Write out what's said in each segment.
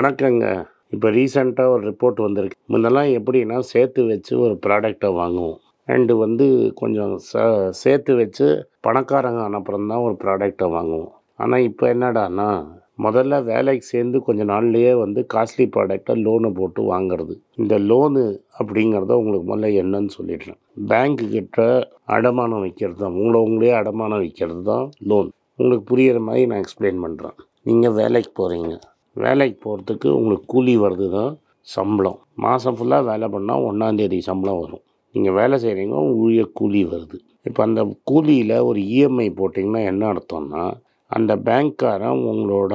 வணக்கங்க. இப்போ ரீசெண்டாக ஒரு ரிப்போர்ட் வந்திருக்கு. முன்னெல்லாம் எப்படின்னா சேர்த்து வச்சு ஒரு ப்ராடக்டை வாங்குவோம். அண்டு கொஞ்சம் சேர்த்து வச்சு பணக்காரங்க அனுப்புறம் தான் ஒரு ப்ராடக்டை வாங்குவோம். ஆனால் இப்போ என்னடான்னா முதல்ல வேலைக்கு சேர்ந்து கொஞ்ச நாள்லேயே காஸ்ட்லி ப்ராடக்டை லோனு போட்டு வாங்குறது. இந்த லோனு அப்படிங்கிறத உங்களுக்கு முதல்ல என்னன்னு சொல்லிடுறேன். பேங்க்கு கிட்ட அடமானம் வைக்கிறது தான், உங்களே அடமானம் வைக்கிறது தான் லோன். உங்களுக்கு புரிகிற மாதிரி நான் எக்ஸ்பிளைன் பண்ணுறேன். நீங்கள் வேலைக்கு போகிறீங்க. வேலைக்கு போகிறதுக்கு உங்களுக்கு கூலி வருது தான் சம்பளம். மாதம் ஃபுல்லாக வேலை பண்ணால் 1ஆந்தேதி சம்பளம் வரும். நீங்கள் வேலை செய்கிறீங்க, ஊழிய கூலி வருது. இப்போ அந்த கூலியில் ஒரு இஎம்ஐ போட்டிங்கன்னா என்ன அர்த்தம்னா, அந்த பேங்க்காரன் உங்களோட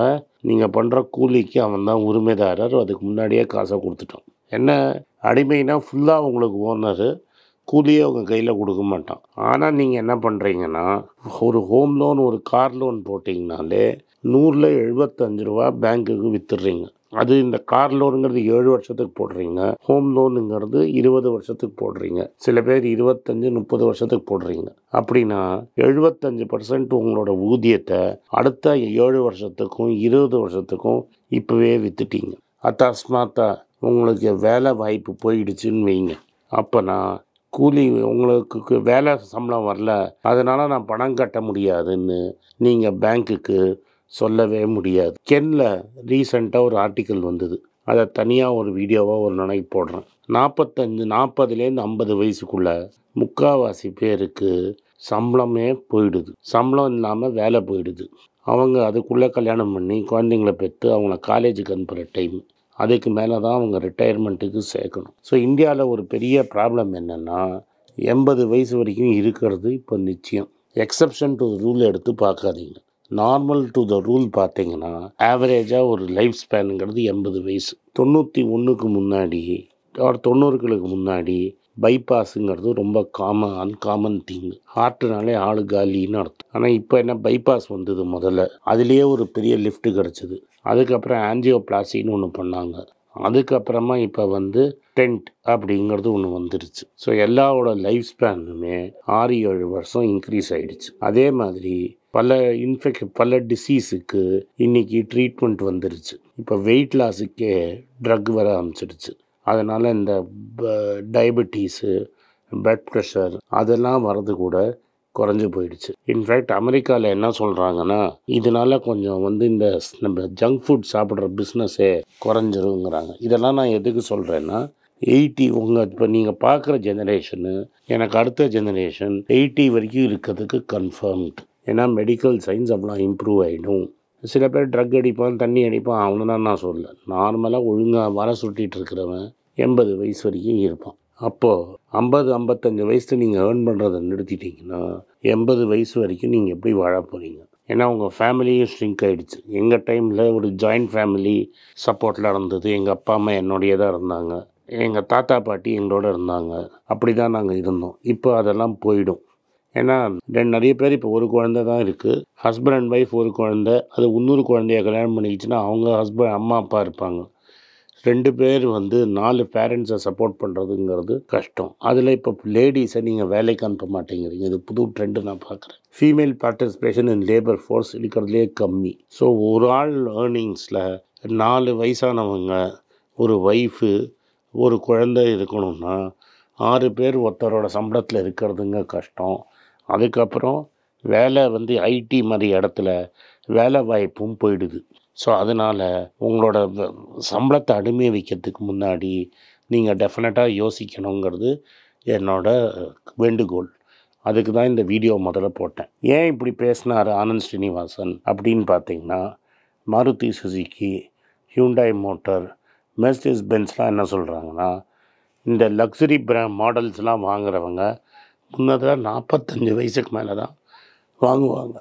நீங்கள் பண்ணுற கூலிக்கு அவன் தான் உரிமைதாரர். அதுக்கு முன்னாடியே காசை கொடுத்துட்டான். என்ன அடிமைனா ஃபுல்லாக உங்களுக்கு ஓனரு, கூலியே உங்கள் கையில் கொடுக்க மாட்டான். ஆனால் நீங்கள் என்ன பண்ணுறீங்கன்னா, ஒரு ஹோம் லோன் ஒரு கார் லோன் போட்டிங்கனாலே 100ல் 75 ரூபா பேங்க்குக்கு விற்றுடுறீங்க. அது இந்த கார் லோனுங்கிறது 7 வருஷத்துக்கு போடுறீங்க, ஹோம் லோனுங்கிறது 20 வருஷத்துக்கு போடுறீங்க, சில பேர் 25-30 வருஷத்துக்கு போடுறீங்க. அப்படின்னா 75% உங்களோட ஊதியத்தை அடுத்த 7 வருஷத்துக்கும் 20 வருஷத்துக்கும் இப்போவே விற்றுட்டீங்க. அத்தாஸ்மாத்தா உங்களுக்கு வேலை வாய்ப்பு போயிடுச்சுன்னு வைங்க. அப்போனா கூலி உங்களுக்கு வேலை சம்பளம் வரல, அதனால் நான் பணம் கட்ட முடியாதுன்னு நீங்கள் பேங்க்குக்கு சொல்லவே முடியாது. கென்ல ரீசெண்டாக ஒரு ஆர்டிக்கல் வந்தது. அதை தனியாக ஒரு வீடியோவாக ஒரு நாளைக்கு போடுறேன். 40லேருந்து 50 வயசுக்குள்ள முக்கால்வாசி பேருக்கு சம்பளமே போயிடுது. சம்பளம் இல்லாமல் வேலை போயிடுது. அவங்க அதுக்குள்ளே கல்யாணம் பண்ணி குழந்தைங்கள பெற்று அவங்கள காலேஜுக்கு அனுப்புகிற டைம், அதுக்கு மேலே தான் அவங்க ரிட்டையர்மெண்ட்டுக்கு சேர்க்கணும். ஸோ இந்தியாவில் ஒரு பெரிய ப்ராப்ளம் என்னென்னா, 80 வயசு வரைக்கும் இருக்கிறது இப்போ நிச்சயம். எக்ஸப்ஷன் டு ரூல் எடுத்து பார்க்காதீங்க. நார்மல் டு த ரூல் பார்த்தீங்கன்னா ஆவரேஜாக ஒரு லைஃப் ஸ்பேனுங்கிறது 80 வயசு. 91க்கு முன்னாடி ஒரு 90களுக்கு முன்னாடி பைபாஸுங்கிறது ரொம்ப அன்காமன் திங். ஹார்ட்டுனாலே ஆளு காலின்னு அர்த்தம். ஆனால் இப்போ என்ன, பைபாஸ் வந்தது முதல்ல, அதுலேயே ஒரு பெரிய லிஃப்ட் கிடச்சிது. அதுக்கப்புறம் ஆஞ்சியோபிளாஸ்டின்னு ஒன்று பண்ணாங்க. அதுக்கப்புறமா இப்போ டென்ட் அப்படிங்கிறது ஒன்று வந்துருச்சு. ஸோ எல்லாரோட லைஃப் ஸ்பேனுமே 6-7 வருஷம் இன்க்ரீஸ் ஆகிடுச்சு. அதே மாதிரி பல டிசீஸுக்கு இன்றைக்கி ட்ரீட்மெண்ட் வந்துருச்சு. இப்போ வெயிட் லாஸுக்கே ட்ரக் வர ஆரம்பிச்சிடுச்சு. அதனால் இந்த டயபெட்டீஸு, பிளட் ப்ரெஷர் அதெல்லாம் வர்றது கூட குறைஞ்சி போயிடுச்சு. இன்ஃபேக்ட் அமெரிக்காவில் என்ன சொல்கிறாங்கன்னா, இதனால் கொஞ்சம் இந்த நம்ம ஜங்க் ஃபுட் சாப்பிட்ற பிஸ்னஸே குறைஞ்சிருங்கிறாங்க. இதெல்லாம் நான் எதுக்கு சொல்கிறேன்னா, இப்போ நீங்கள் பார்க்குற ஜெனரேஷனு எனக்கு அடுத்த ஜெனரேஷன் 80 வரைக்கும் இருக்கிறதுக்கு கன்ஃபார்ம்டு. ஏன்னா மெடிக்கல் சயின்ஸ் அவ்வளோ இம்ப்ரூவ் ஆகிடும். சில பேர் ட்ரக் அடிப்பான், தண்ணி அடிப்பான், அவனு தான் நான் சொல்லலை. நார்மலாக ஒழுங்காக வர சுட்டிகிட்டு இருக்கிறவன் 80 வயசு வரைக்கும் இருப்பான். அப்போது 50-55 வயசு நீங்கள் ஏர்ன் பண்ணுறதை நிறுத்திட்டிங்கன்னா 80 வயசு வரைக்கும் நீங்கள் எப்படி வாழ போகிறீங்க? ஏன்னா உங்கள் ஃபேமிலியும் ஷ்ரிங்க் ஆகிடுச்சு. எங்கள் டைமில் ஒரு ஜாயிண்ட் ஃபேமிலி சப்போர்ட்டில் இருந்தது. எங்கள் அப்பா அம்மா என்னோடையே தான் இருந்தாங்க, எங்கள் தாத்தா பாட்டி எங்களோட இருந்தாங்க, அப்படி தான் நாங்கள் இருந்தோம். இப்போ அதெல்லாம் போயிடும். ஏன்னா நிறைய பேர் இப்போ ஒரு குழந்தை தான் இருக்குது. ஹஸ்பண்ட் அண்ட் ஒய்ஃப் ஒரு குழந்தை, அது இன்னொரு குழந்தைய கல்யாணம் பண்ணிக்கிச்சுன்னா அவங்க அம்மா அப்பா இருப்பாங்க. 2 பேர் 4 பேரண்ட்ஸை சப்போர்ட் பண்ணுறதுங்கிறது கஷ்டம். அதில் இப்போ லேடிஸை நீங்கள் வேலைக்கு அனுப்ப மாட்டேங்கிறீங்க. இது புது ட்ரெண்டு நான் பார்க்குறேன். ஃபீமேல் பார்ட்டிசிபேஷன் இன் லேபர் ஃபோர்ஸ் இருக்கிறதுலே கம்மி. ஸோ ஒரு ஆள் ஏர்னிங்ஸில் 4 வயசானவங்க, ஒரு ஒய்ஃபு, ஒரு குழந்தை இருக்கணும்னா 6 பேர் ஒருத்தரோட சம்பளத்தில் இருக்கிறதுங்க கஷ்டம். அதுக்கப்புறம் வேலை ஐடி மாதிரி இடத்துல வேலை வாய்ப்பும் போயிடுது. ஸோ அதனால் உங்களோட சம்பளத்தை அடிமை வைக்கிறதுக்கு முன்னாடி நீங்கள் டெஃபினட்டாக யோசிக்கணுங்கிறது என்னோட வேண்டுகோள். அதுக்கு தான் இந்த வீடியோ முதல்ல போட்டேன். ஏன் இப்படி பேசினார் ஆனந்த் ஸ்ரீனிவாசன் அப்படின்னு பார்த்தீங்கன்னா, Maruti Suzuki, Hyundai motor, Mercedes பென்ஸ்லாம் என்ன சொல்கிறாங்கன்னா, இந்த லக்ஸுரி மாடல்ஸ்லாம் வாங்குறவங்க முன்னதாக 45 வயசுக்கு மேலே தான் வாங்குவாங்க.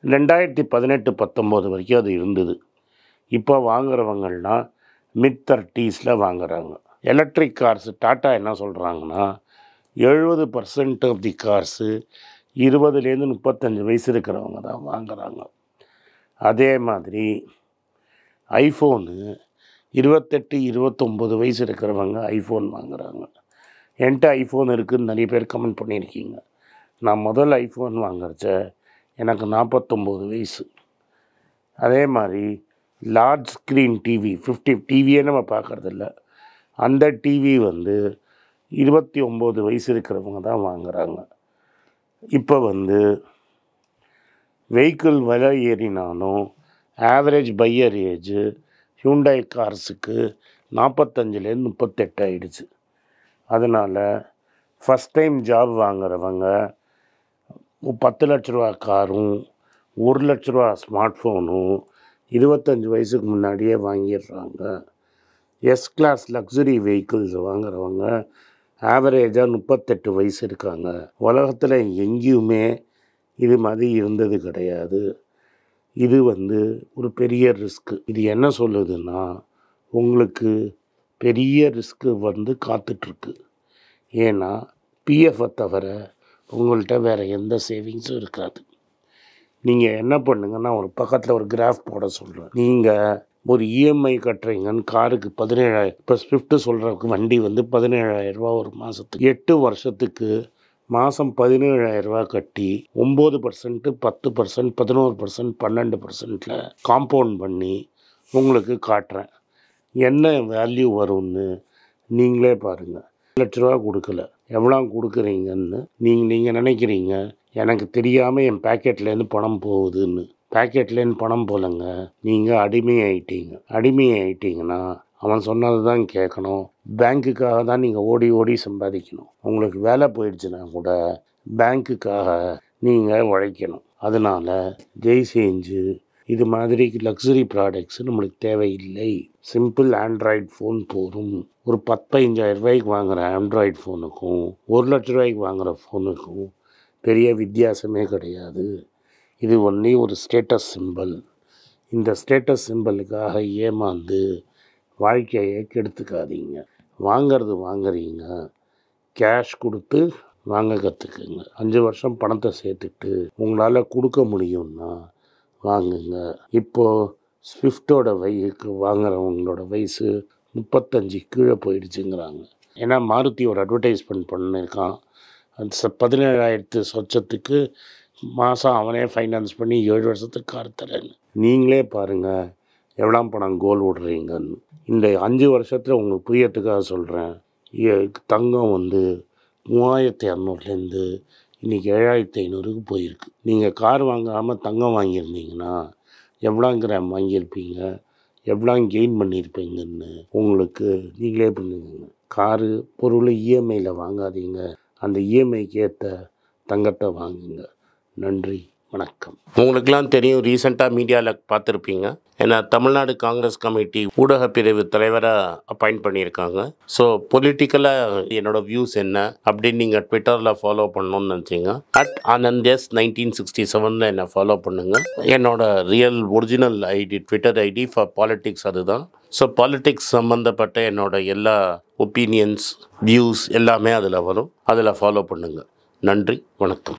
2018-19 வரைக்கும் அது இருந்தது. இப்போ வாங்குறவங்கள்லாம் மிட்-30s வாங்குறாங்க. எலக்ட்ரிக் கார்ஸு டாட்டா என்ன சொல்கிறாங்கன்னா, 70% ஆஃப் தி கார்ஸு 20லேருந்து 35 வயசு இருக்கிறவங்க தான் வாங்குறாங்க. அதே மாதிரி ஐஃபோனு 28-29 வயசு இருக்கிறவங்க ஐஃபோன் வாங்குகிறாங்க. என்கிட்ட ஐஃபோன் இருக்குதுன்னு நிறைய பேர் கமெண்ட் பண்ணியிருக்கீங்க. நான் முதல் ஐஃபோன் வாங்குறச்ச எனக்கு 49 வயசு. அதே மாதிரி லார்ஜ் ஸ்க்ரீன் டிவி 50 டிவியே நம்ம பார்க்குறதில்ல. அந்த டிவி வந்து 29 வயசு இருக்கிறவங்க தான் வாங்குகிறாங்க. இப்போ வந்து வெஹிக்கிள் விலை ஏறினாலும் ஆவரேஜ் பையர் ஏஜ் ஹியூண்டாய் கார்ஸுக்கு 45லேருந்து 38 ஆகிடுச்சு. அதனால் ஃபஸ்ட் டைம் ஜாப் வாங்குறவங்க 10 லட்ச ரூபா காரும் 1 லட்ச ரூபா ஸ்மார்ட் ஃபோனும் 25 வயசுக்கு முன்னாடியே வாங்கிடுறாங்க. எஸ் கிளாஸ் லக்ஸுரி வெஹிக்கிள்ஸ் வாங்குறவங்க ஆவரேஜாக 38 வயசு இருக்காங்க. உலகத்தில் எங்கேயுமே இது மாதிரி இருந்தது கிடையாது. இது வந்து ஒரு பெரிய ரிஸ்க்கு. இது என்ன சொல்லுதுன்னா, உங்களுக்கு பெரிய ரிஸ்க்கு வந்து காத்துட்ருக்கு. ஏன்னா பிஎஃப்பை தவிர உங்கள்கிட்ட வேறு எந்த சேவிங்ஸும் இருக்காது. நீங்கள் என்ன பண்ணுங்கன்னா, ஒரு பக்கத்தில் ஒரு கிராஃப் போட சொல்கிறேன். நீங்கள் ஒரு இஎம்ஐ கட்டுறீங்கன்னு காருக்கு 17,000, இப்போ ஸ்விஃப்ட்டு சொல்கிறக்கு வண்டி வந்து 17,000 ரூபா ஒரு மாதத்துக்கு. 8 வருஷத்துக்கு மாதம் 17,000 ரூபா கட்டி 9%, 10%, 11%, 12% காம்பவுண்ட் பண்ணி உங்களுக்கு காட்டுறேன். என்ன வேல்யூ வரும்னு நீங்களே பாருங்கள். 1 லட்ச ரூபா கொடுக்கல, எவ்வளோ கொடுக்குறீங்கன்னு நீங்கள் நினைக்கிறீங்க. எனக்கு தெரியாமல் என் பேக்கெட்லேருந்து பணம் போகுதுன்னு. பேக்கெட்லேருந்து பணம் போலங்க, நீங்கள் அடிமையாயிட்டீங்கன்னா அவன் சொன்னது தான் கேட்கணும். பேங்க்குக்காக தான் நீங்கள் ஓடி ஓடி சம்பாதிக்கணும். உங்களுக்கு வேலை போயிடுச்சுன்னா கூட பேங்க்குக்காக நீங்கள் உழைக்கணும். அதனால் தயவு செஞ்சு இது மாதிரி லக்ஸுரி ப்ராடக்ட்ஸ் நம்மளுக்கு தேவையில்லை. சிம்பிள் ஆண்ட்ராய்டு ஃபோன் போதும். ஒரு 15,000 ரூபாய்க்கு வாங்குகிற ஆண்ட்ராய்டு ஃபோனுக்கும் 1 லட்ச ரூபாய்க்கு வாங்குகிற ஃபோனுக்கும் பெரிய வித்தியாசமே கிடையாது. இது ஒன்லி ஒரு ஸ்டேட்டஸ் சிம்பிள். இந்த ஸ்டேட்டஸ் சிம்பிளுக்காக ஏமாந்து வாழ்க்கையை கெடுத்துக்காதீங்க. வாங்குறீங்க, கேஷ் கொடுத்து வாங்க கற்றுக்குங்க. 5 வருஷம் பணத்தை சேர்த்துட்டு உங்களால் கொடுக்க முடியும்னா வாங்குங்க. இப்போது ஸ்விஃப்டோட வாங்குறவங்களோட வயசு 35 கீழே போயிடுச்சுங்கிறாங்க. ஏன்னா மாருதி ஒரு அட்வர்டைஸ்மெண்ட் பண்ணியிருக்கான். அந்த 17,000 சொச்சத்துக்கு மாதம் அவனே ஃபைனான்ஸ் பண்ணி 7 வருஷத்துக்கு கார் தரேன்னு. நீங்களே பாருங்கள் எவ்வளோ பணம் கோல் விடுறீங்கன்னு. இந்த 5 வருஷத்தில் உங்களுக்கு புரியறதுக்காக சொல்கிறேன். தங்கம் வந்து 3,200லேருந்து இன்றைக்கி 7,500க்கு போயிருக்கு. நீங்கள் கார் வாங்காமல் தங்கம் வாங்கியிருந்தீங்கன்னா எவ்வளோ கிராம் வாங்கியிருப்பீங்க, எவ்வளோ கெயின் பண்ணியிருப்பீங்கன்னு உங்களுக்கு நீங்களே பண்ணுங்க. காரு பொருள் இஎம்ஐயில் வாங்காதீங்க. அந்த இஎம்ஐக்கு ஏற்ற தங்கத்தை வாங்குங்க. நன்றி, வணக்கம். உங்களுக்கெல்லாம் தெரியும், ரீசெண்டாக மீடியாவில் பார்த்துருப்பீங்க. ஏன்னா தமிழ்நாடு காங்கிரஸ் கமிட்டி ஊடக பிரிவு தலைவராக அப்பாயிண்ட் பண்ணியிருக்காங்க. ஸோ பொலிட்டிக்கலாக என்னோடய வியூஸ் என்ன அப்படின்னு நீங்கள் ட்விட்டரில் ஃபாலோ பண்ணணும்னு நினச்சிங்க, @AnandS1967 என்னை ஃபாலோ பண்ணுங்கள். என்னோட real original ID, twitter ID for politics அதுதான். ஸோ பாலிட்டிக்ஸ் சம்மந்தப்பட்ட என்னோட எல்லா ஒப்பீனியன்ஸ், வியூஸ் எல்லாமே அதில் வரும். அதில் ஃபாலோ பண்ணுங்கள். நன்றி, வணக்கம்.